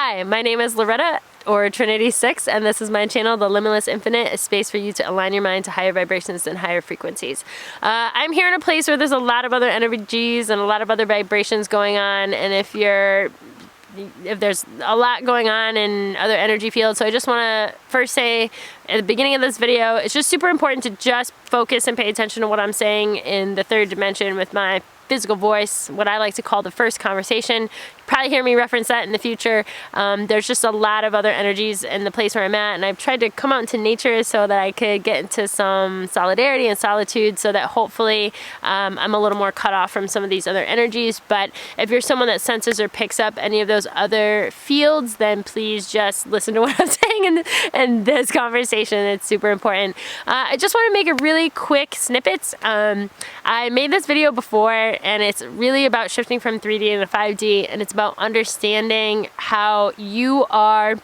Hi, my name is Loretta, or Trinity 6, and this is my channel, The Limitless Infinite, a space for you to align your mind to higher vibrations and higher frequencies. I'm here in a place where there's a lot of other energies and a lot of other vibrations going on, and if there's a lot going on in other energy fields, so I just want to first say at the beginning of this video, it's just super important to just focus and pay attention to what I'm saying in the third dimension with my physical voice, what I like to call the first conversation. You'll probably hear me reference that in the future. There's just a lot of other energies in the place where I'm at, and I've tried to come out into nature so that I could get into some solidarity and solitude so that hopefully I'm a little more cut off from some of these other energies. But if you're someone that senses or picks up any of those other fields, then please just listen to what I'm saying in this conversation. It's super important. I just want to make a really quick snippets. I made this video before, and it's really about shifting from 3D into 5D, and it's about understanding how you are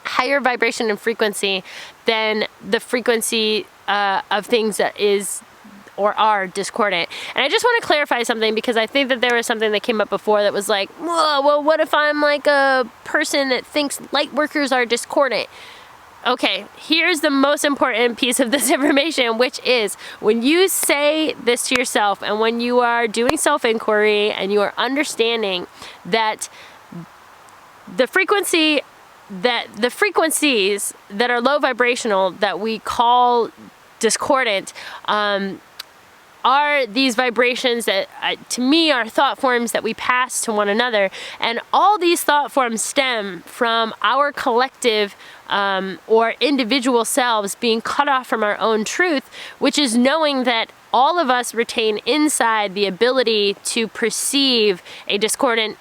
higher vibration and frequency than the frequency of things that is or are discordant. And I just want to clarify something, because I think that there was something that came up before that was like, whoa, well, what if I'm like a person that thinks light workers are discordant? Okay, here's the most important piece of this information, which is when you say this to yourself and when you are doing self-inquiry and you are understanding that the frequencies that are low vibrational that we call discordant are these vibrations that to me are thought forms that we pass to one another, and all these thought forms stem from our collective or individual selves being cut off from our own truth, which is knowing that all of us retain inside the ability to perceive a discordant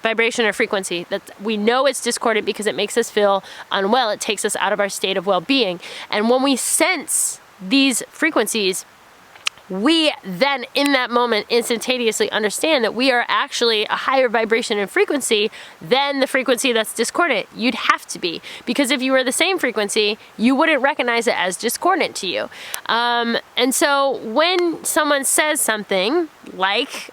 vibration or frequency. That we know it's discordant because it makes us feel unwell. It takes us out of our state of well-being. And when we sense these frequencies, we then in that moment instantaneously understand that we are actually a higher vibration and frequency than the frequency that's discordant. You'd have to be, because if you were the same frequency, you wouldn't recognize it as discordant to you. And so when someone says something like,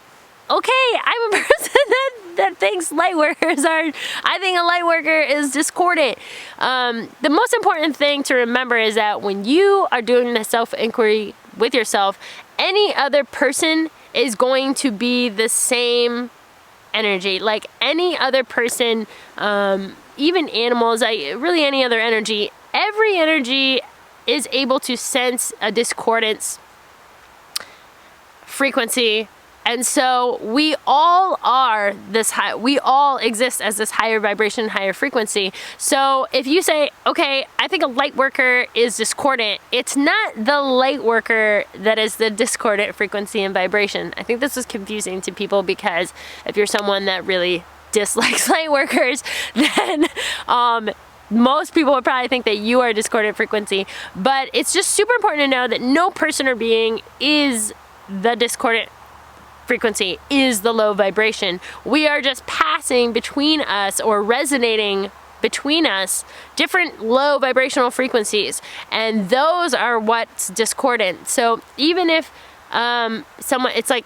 okay, I'm a person that thinks light workers are, I think a light worker is discordant. The most important thing to remember is that when you are doing the self-inquiry with yourself, any other person is going to be the same energy. Like any other person, even animals, really any other energy, every energy is able to sense a discordance frequency. And so we all are this high, we all exist as this higher vibration, higher frequency. So if you say, okay, I think a light worker is discordant, it's not the light worker that is the discordant frequency and vibration. I think this is confusing to people, because if you're someone that really dislikes light workers, then most people would probably think that you are a discordant frequency. But it's just super important to know that no person or being is the discordant frequency, is the low vibration. We are just passing between us or resonating between us different low vibrational frequencies, and those are what's discordant. So even if someone, it's like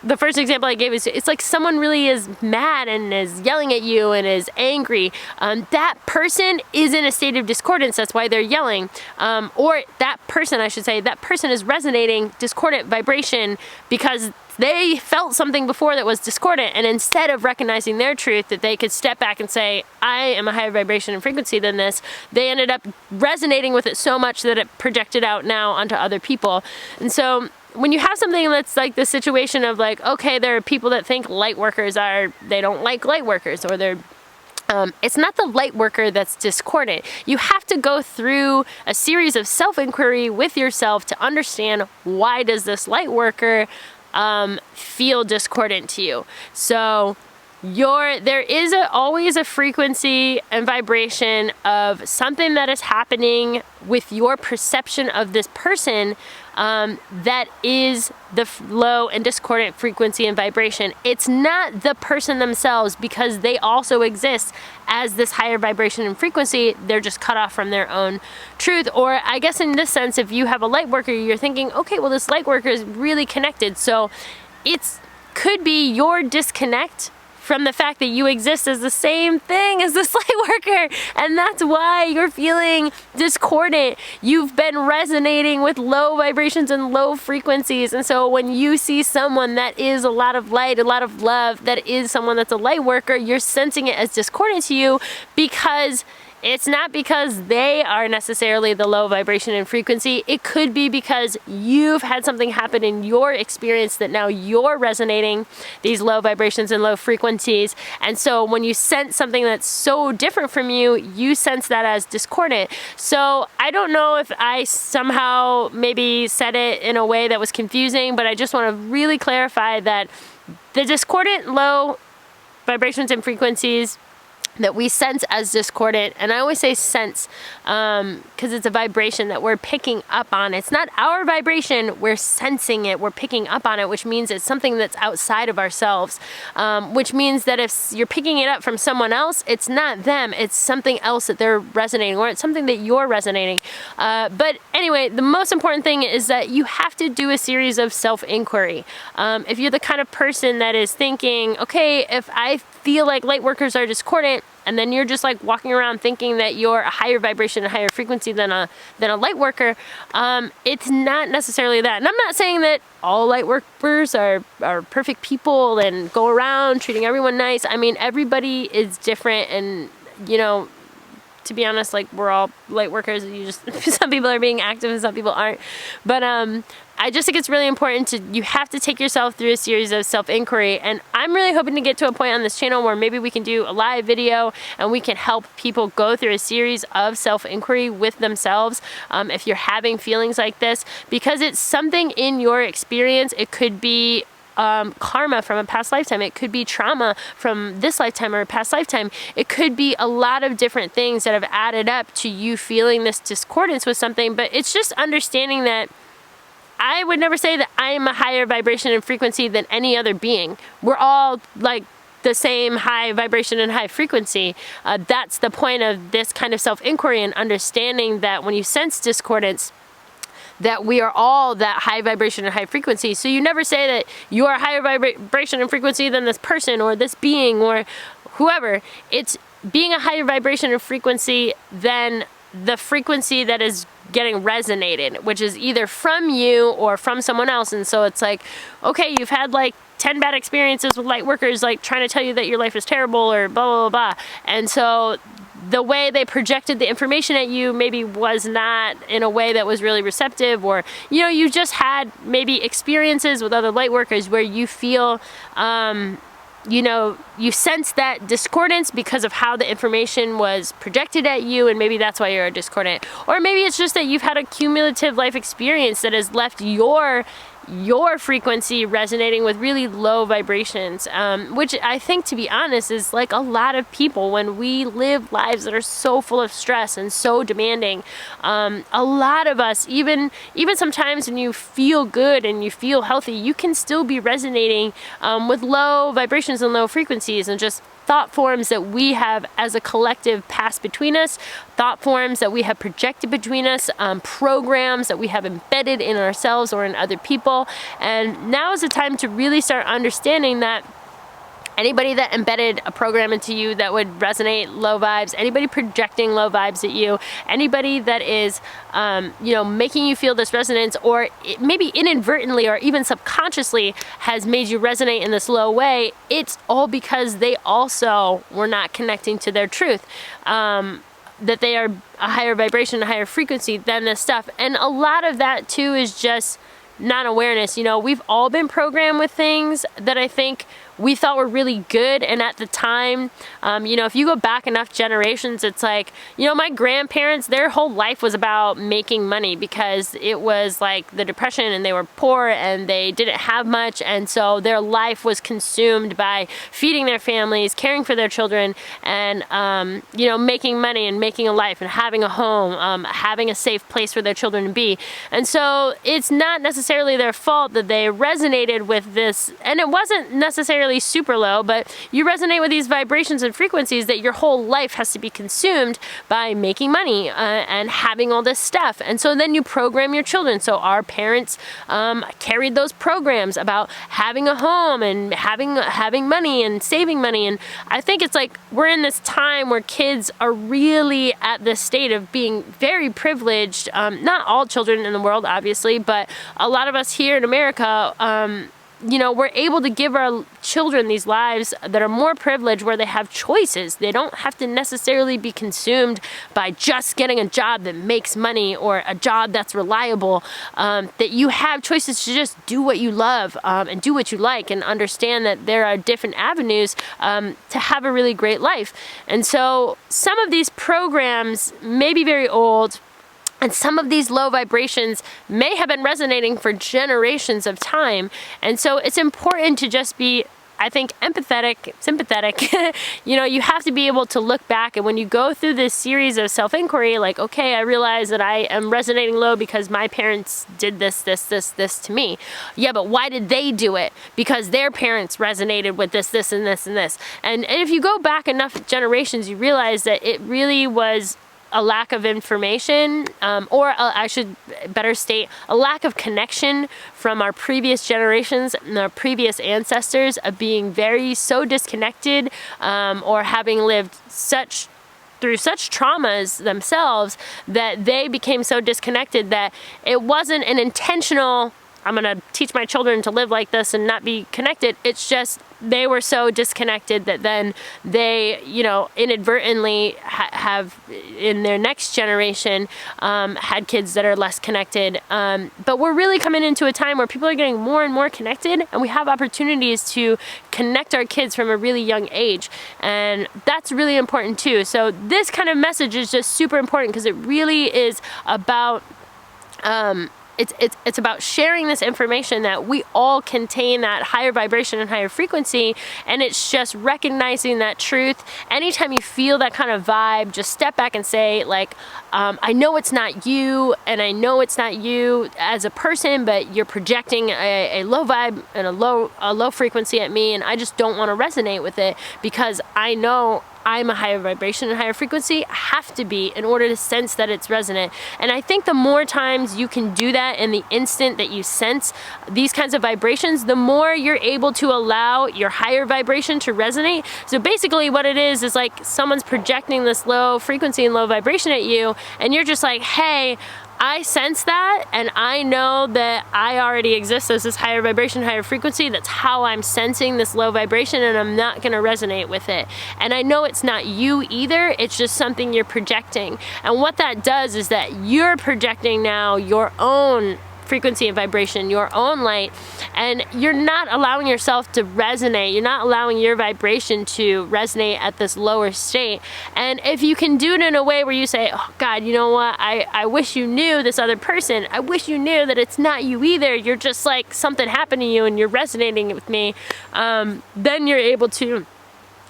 the first example I gave is, it's like someone really is mad and is yelling at you and is angry. That person is in a state of discordance. That's why they're yelling. Or that person, I should say, that person is resonating discordant vibration because they felt something before that was discordant, and instead of recognizing their truth, that they could step back and say, I am a higher vibration and frequency than this, they ended up resonating with it so much that it projected out now onto other people. And so when you have something that's like the situation of like, okay, there are people that think light workers they don't like light workers, or they're it's not the light worker that's discordant. You have to go through a series of self-inquiry with yourself to understand, why does this light worker feel discordant to you? So there is always a frequency and vibration of something that is happening with your perception of this person that is the low and discordant frequency and vibration. It's not the person themselves, because they also exist as this higher vibration and frequency. They're just cut off from their own truth. Or I guess in this sense, if you have a light worker, you're thinking, okay, well, this light worker is really connected. So it could be your disconnect from the fact that you exist as the same thing as this light worker. And that's why you're feeling discordant. You've been resonating with low vibrations and low frequencies. And so when you see someone that is a lot of light, a lot of love, that is someone that's a light worker, you're sensing it as discordant to you, because it's not because they are necessarily the low vibration and frequency. It could be because you've had something happen in your experience that now you're resonating these low vibrations and low frequencies. And so when you sense something that's so different from you, you sense that as discordant. So I don't know if I somehow maybe said it in a way that was confusing, but I just want to really clarify that the discordant low vibrations and frequencies that we sense as discordant, and I always say sense because it's a vibration that we're picking up on. It's not our vibration, we're sensing it, we're picking up on it, which means it's something that's outside of ourselves, which means that if you're picking it up from someone else, it's not them, it's something else that they're resonating, or it's something that you're resonating. But anyway, the most important thing is that you have to do a series of self-inquiry. If you're the kind of person that is thinking, okay, if I feel like light workers are discordant, and then you're just like walking around thinking that you're a higher vibration and higher frequency than a light worker, it's not necessarily that. And I'm not saying that all light workers are perfect people and go around treating everyone nice. I mean, everybody is different, and you know, to be honest, like, we're all light workers. You just some people are being active and some people aren't. But I just think it's really important you have to take yourself through a series of self-inquiry. And I'm really hoping to get to a point on this channel where maybe we can do a live video and we can help people go through a series of self-inquiry with themselves if you're having feelings like this, because it's something in your experience. It could be karma from a past lifetime. It could be trauma from this lifetime or a past lifetime. It could be a lot of different things that have added up to you feeling this discordance with something. But it's just understanding that I would never say that I am a higher vibration and frequency than any other being. We're all like the same high vibration and high frequency. That's the point of this kind of self-inquiry, and understanding that when you sense discordance, that we are all that high vibration and high frequency. So you never say that you are a higher vibration and frequency than this person or this being or whoever. It's being a higher vibration and frequency than the frequency that is getting resonated, which is either from you or from someone else. And so it's like, okay, you've had like 10 bad experiences with light workers, like trying to tell you that your life is terrible or blah, blah, blah. And so the way they projected the information at you maybe was not in a way that was really receptive, or, you know, you just had maybe experiences with other light workers where you feel, you know, you sense that discordance because of how the information was projected at you, and maybe that's why you're discordant. Or maybe it's just that you've had a cumulative life experience that has left your frequency resonating with really low vibrations, which I think, to be honest, is like a lot of people. When we live lives that are so full of stress and so demanding, a lot of us, even sometimes when you feel good and you feel healthy, you can still be resonating with low vibrations and low frequencies, and just thought forms that we have as a collective passed between us, thought forms that we have projected between us, programs that we have embedded in ourselves or in other people. And now is the time to really start understanding that anybody that embedded a program into you that would resonate low vibes, anybody projecting low vibes at you, anybody that is, you know, making you feel this resonance, or maybe inadvertently or even subconsciously has made you resonate in this low way, it's all because they also were not connecting to their truth. That they are a higher vibration, a higher frequency than this stuff. And a lot of that too is just non-awareness. You know, we've all been programmed with things that I think we thought were really good, and at the time, you know, if you go back enough generations, it's like, you know, my grandparents, their whole life was about making money, because it was like the Depression and they were poor and they didn't have much, and so their life was consumed by feeding their families, caring for their children, and you know, making money and making a life and having a home, having a safe place for their children to be. And so it's not necessarily their fault that they resonated with this, and it wasn't necessarily necessarily super low, but you resonate with these vibrations and frequencies that your whole life has to be consumed by making money and having all this stuff. And so then you program your children. So our parents carried those programs about having a home and having money and saving money. And I think it's like we're in this time where kids are really at this state of being very privileged. Not all children in the world, obviously, but a lot of us here in America, we're able to give our children these lives that are more privileged, where they have choices. They don't have to necessarily be consumed by just getting a job that makes money or a job that's reliable. That you have choices to just do what you love and do what you like, and understand that there are different avenues to have a really great life. And so some of these programs may be very old, and some of these low vibrations may have been resonating for generations of time. And so it's important to just be, I think, empathetic, sympathetic. You have to be able to look back, and when you go through this series of self-inquiry, like, okay, I realize that I am resonating low because my parents did this to me. Yeah, but why did they do it? Because their parents resonated with this, and this, and this. And if you go back enough generations, you realize that it really was a lack of information, or I should better state, a lack of connection from our previous generations and our previous ancestors, of being so disconnected, or having lived through such traumas themselves, that they became so disconnected that it wasn't an intentional, I'm going to teach my children to live like this and not be connected. It's just they were so disconnected that then they, inadvertently have, in their next generation, had kids that are less connected. But we're really coming into a time where people are getting more and more connected, and we have opportunities to connect our kids from a really young age. And that's really important too. So this kind of message is just super important, because it really is about it's about sharing this information that we all contain that higher vibration and higher frequency, and it's just recognizing that truth. Anytime you feel that kind of vibe, just step back and say, like, I know it's not you, and I know it's not you as a person, but you're projecting a low vibe and a low frequency at me, and I just don't want to resonate with it, because I know I'm a higher vibration and higher frequency. I have to be, in order to sense that it's resonant. And I think the more times you can do that in the instant that you sense these kinds of vibrations, the more you're able to allow your higher vibration to resonate. So basically what it is like someone's projecting this low frequency and low vibration at you, and you're just like, hey, I sense that, and I know that I already exist as this higher vibration, higher frequency. That's how I'm sensing this low vibration, and I'm not going to resonate with it. And I know it's not you either. It's just something you're projecting. And what that does is that you're projecting now your own frequency and vibration, your own light, and you're not allowing yourself to resonate. You're not allowing your vibration to resonate at this lower state. And if you can do it in a way where you say, oh God, you know what, I wish you knew this other person, I wish you knew that it's not you either, you're just like, something happened to you and you're resonating with me, then you're able to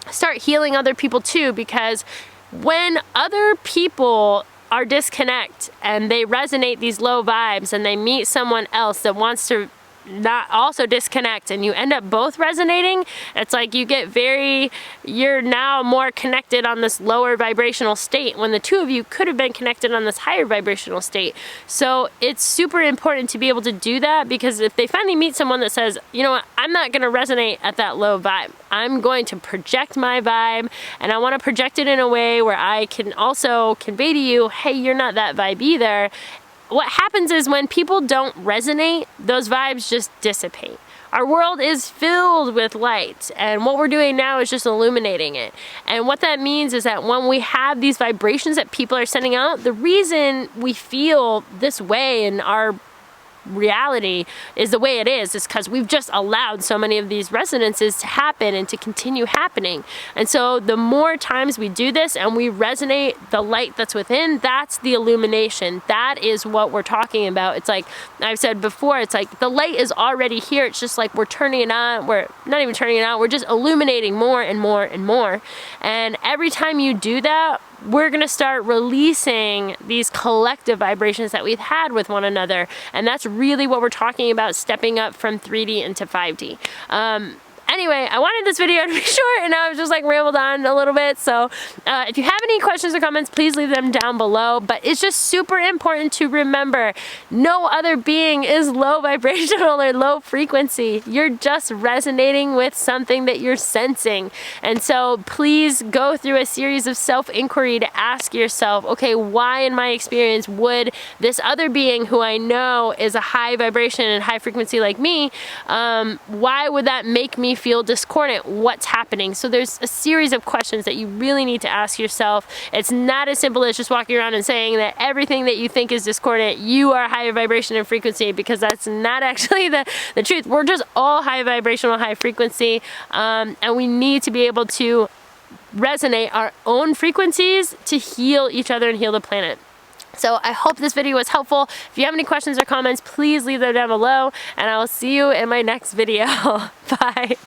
start healing other people too. Because when other people are disconnect and they resonate these low vibes, and they meet someone else that wants to not also disconnect, and you end up both resonating, it's like you're now more connected on this lower vibrational state, when the two of you could have been connected on this higher vibrational state. So it's super important to be able to do that, because if they finally meet someone that says, you know what, I'm not going to resonate at that low vibe, I'm going to project my vibe, and I want to project it in a way where I can also convey to you, hey, you're not that vibe either. What happens is when people don't resonate, those vibes just dissipate. Our world is filled with light, and what we're doing now is just illuminating it. And what that means is that when we have these vibrations that people are sending out, the reason we feel this way in our reality is the way it is because we've just allowed so many of these resonances to happen and to continue happening. And so the more times we do this and we resonate the light that's within, that's the illumination. That is what we're talking about. It's like I've said before, it's like the light is already here. It's just like we're turning it on. We're not even turning it on. We're just illuminating more and more and more. And every time you do that, we're going to start releasing these collective vibrations that we've had with one another. And that's really what we're talking about, stepping up from 3D into 5D. Anyway, I wanted this video to be short, and I was just like rambled on a little bit. So if you have any questions or comments, please leave them down below. But it's just super important to remember, no other being is low vibrational or low frequency. You're just resonating with something that you're sensing. And so please go through a series of self-inquiry to ask yourself, okay, why in my experience would this other being who I know is a high vibration and high frequency like me, why would that make me feel discordant? What's happening? So there's a series of questions that you really need to ask yourself. It's not as simple as just walking around and saying that everything that you think is discordant, you are higher vibration and frequency, because that's not actually the truth. We're just all high vibrational, high frequency, and we need to be able to resonate our own frequencies to heal each other and heal the planet. So I hope this video was helpful. If you have any questions or comments, please leave them down below, and I will see you in my next video. Bye.